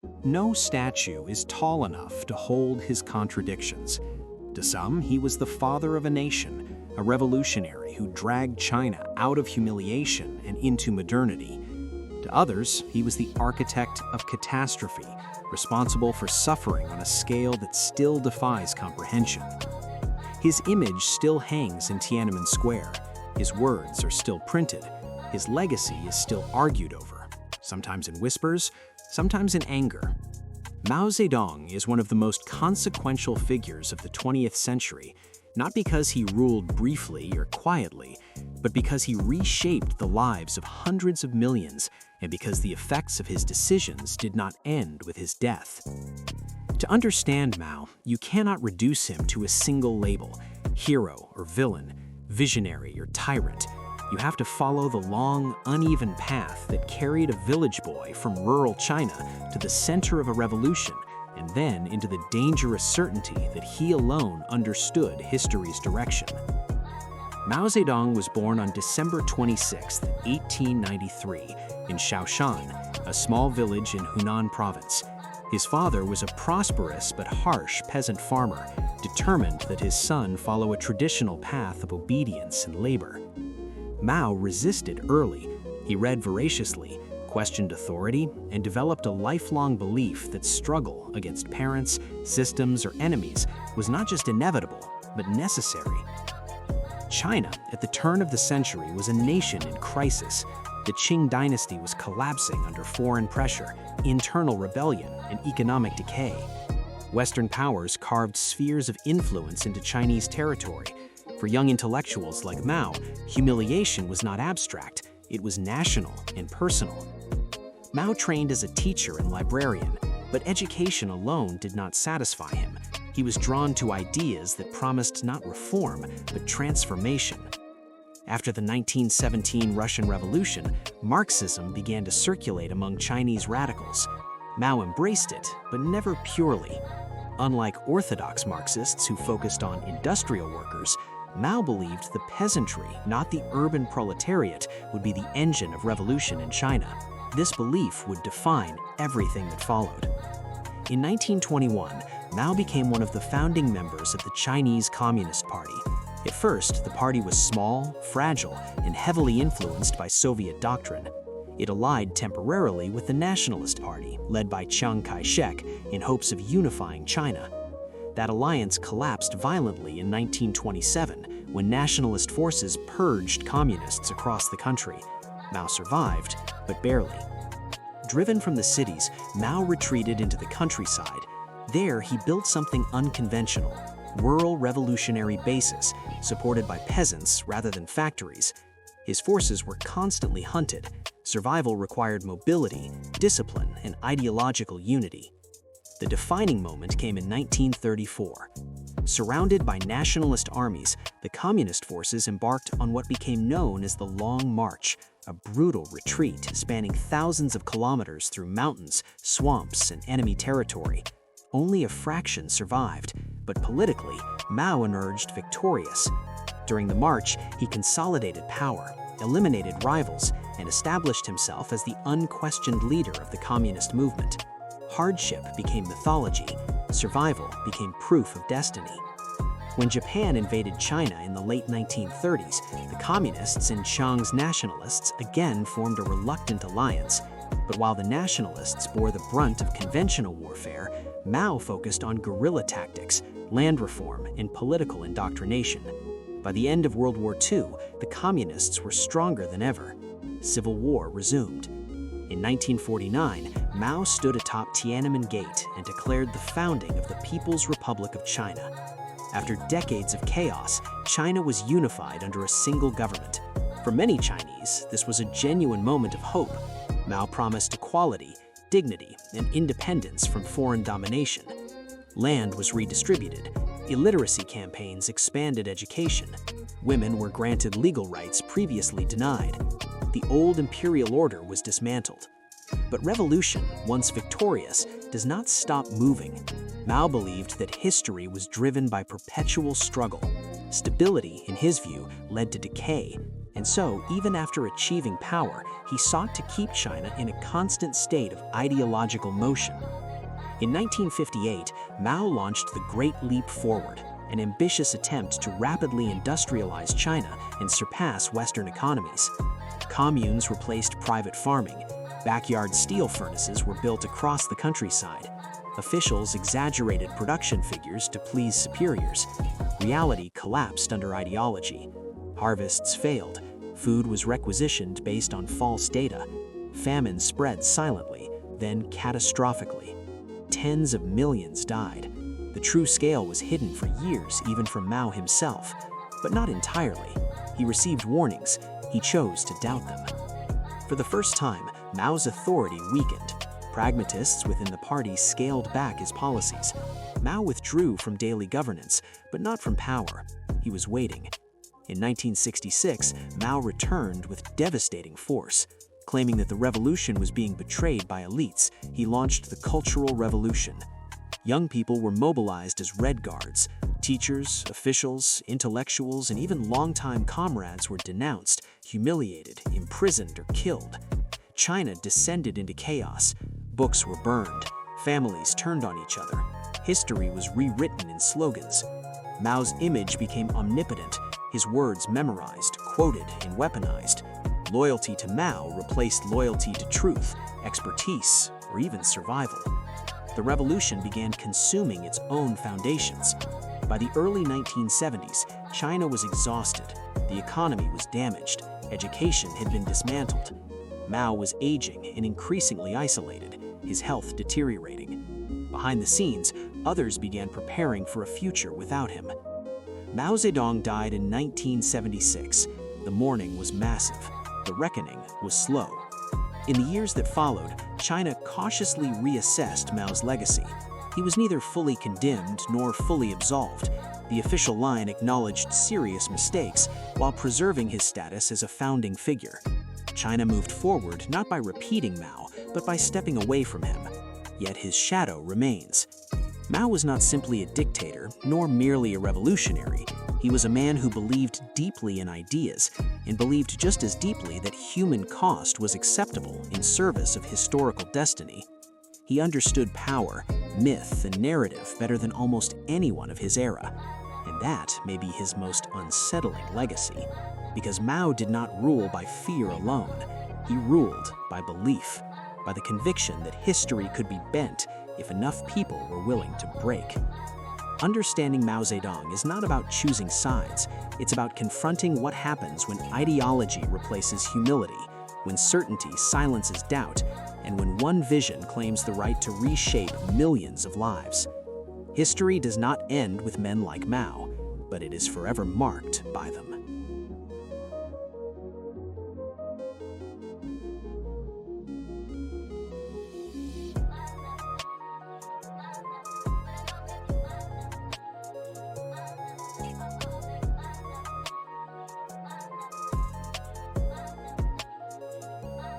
No statue is tall enough to hold his contradictions. To some, he was the father of a nation, a revolutionary who dragged China out of humiliation and into modernity. To others, he was the architect of catastrophe, responsible for suffering on a scale that still defies comprehension. His image still hangs in Tiananmen Square. His words are still printed. His legacy is still argued over, sometimes in whispers, sometimes in anger. Mao Zedong is one of the most consequential figures of the 20th century, not because he ruled briefly or quietly, but because he reshaped the lives of hundreds of millions and because the effects of his decisions did not end with his death. To understand Mao, you cannot reduce him to a single label, hero or villain, visionary or tyrant. You have to follow the long, uneven path that carried a village boy from rural China to the center of a revolution, and then into the dangerous certainty that he alone understood history's direction. Mao Zedong was born on December 26, 1893, in Shaoshan, a small village in Hunan province. His father was a prosperous but harsh peasant farmer, determined that his son follow a traditional path of obedience and labor. Mao resisted early. He read voraciously, questioned authority, and developed a lifelong belief that struggle against parents, systems, or enemies was not just inevitable, but necessary. China, at the turn of the century, was a nation in crisis. The Qing dynasty was collapsing under foreign pressure, internal rebellion, and economic decay. Western powers carved spheres of influence into Chinese territory. For young intellectuals like Mao, humiliation was not abstract, it was national and personal. Mao trained as a teacher and librarian, but education alone did not satisfy him. He was drawn to ideas that promised not reform, but transformation. After the 1917 Russian Revolution, Marxism began to circulate among Chinese radicals. Mao embraced it, but never purely. Unlike orthodox Marxists who focused on industrial workers, Mao believed the peasantry, not the urban proletariat, would be the engine of revolution in China. This belief would define everything that followed. In 1921, Mao became one of the founding members of the Chinese Communist Party. At first, the party was small, fragile, and heavily influenced by Soviet doctrine. It allied temporarily with the Nationalist Party, led by Chiang Kai-shek, in hopes of unifying China. That alliance collapsed violently in 1927 when nationalist forces purged communists across the country. Mao survived, but barely. Driven from the cities, Mao retreated into the countryside. There, he built something unconventional, rural revolutionary bases, supported by peasants rather than factories. His forces were constantly hunted. Survival required mobility, discipline, and ideological unity. The defining moment came in 1934. Surrounded by nationalist armies, the communist forces embarked on what became known as the Long March, a brutal retreat spanning thousands of kilometers through mountains, swamps, and enemy territory. Only a fraction survived, but politically, Mao emerged victorious. During the march, he consolidated power, eliminated rivals, and established himself as the unquestioned leader of the communist movement. Hardship became mythology, survival became proof of destiny. When Japan invaded China in the late 1930s, the communists and Chiang's nationalists again formed a reluctant alliance. But while the nationalists bore the brunt of conventional warfare, Mao focused on guerrilla tactics, land reform, and political indoctrination. By the end of World War II, the communists were stronger than ever. Civil war resumed. In 1949, Mao stood atop Tiananmen Gate and declared the founding of the People's Republic of China. After decades of chaos, China was unified under a single government. For many Chinese, this was a genuine moment of hope. Mao promised equality, dignity, and independence from foreign domination. Land was redistributed. Illiteracy campaigns expanded education. Women were granted legal rights previously denied. The old imperial order was dismantled. But revolution, once victorious, does not stop moving. Mao believed that history was driven by perpetual struggle. Stability, in his view, led to decay, And so, even after achieving power, he sought to keep China in a constant state of ideological motion. In 1958, Mao launched the Great Leap Forward, an ambitious attempt to rapidly industrialize China and surpass Western economies. Communes replaced private farming. Backyard steel furnaces were built across the countryside. Officials exaggerated production figures to please superiors. Reality collapsed under ideology. Harvests failed. Food was requisitioned based on false data. Famine spread silently, then catastrophically. Tens of millions died. The true scale was hidden for years, even from Mao himself. But not entirely. He received warnings. He chose to doubt them. For the first time, Mao's authority weakened. Pragmatists within the party scaled back his policies. Mao withdrew from daily governance, but not from power. He was waiting. In 1966, Mao returned with devastating force. Claiming that the revolution was being betrayed by elites, he launched the Cultural Revolution. Young people were mobilized as Red Guards. Teachers, officials, intellectuals, and even longtime comrades were denounced, humiliated, imprisoned, or killed. China descended into chaos. Books were burned. Families turned on each other. History was rewritten in slogans. Mao's image became omnipotent, his words memorized, quoted, and weaponized. Loyalty to Mao replaced loyalty to truth, expertise, or even survival. The revolution began consuming its own foundations. By the early 1970s, China was exhausted. The economy was damaged. Education had been dismantled. Mao was aging and increasingly isolated, his health deteriorating. Behind the scenes, others began preparing for a future without him. Mao Zedong died in 1976. The mourning was massive. The reckoning was slow. In the years that followed, China cautiously reassessed Mao's legacy. He was neither fully condemned nor fully absolved. The official line acknowledged serious mistakes while preserving his status as a founding figure. China moved forward not by repeating Mao, but by stepping away from him. Yet his shadow remains. Mao was not simply a dictator, nor merely a revolutionary. He was a man who believed deeply in ideas, and believed just as deeply that human cost was acceptable in service of historical destiny. He understood power, myth, and narrative better than almost anyone of his era. And that may be his most unsettling legacy, because Mao did not rule by fear alone. He ruled by belief, by the conviction that history could be bent if enough people were willing to break. Understanding Mao Zedong is not about choosing sides. It's about confronting what happens when ideology replaces humility, when certainty silences doubt, and when one vision claims the right to reshape millions of lives. History does not end with men like Mao, but it is forever marked by them.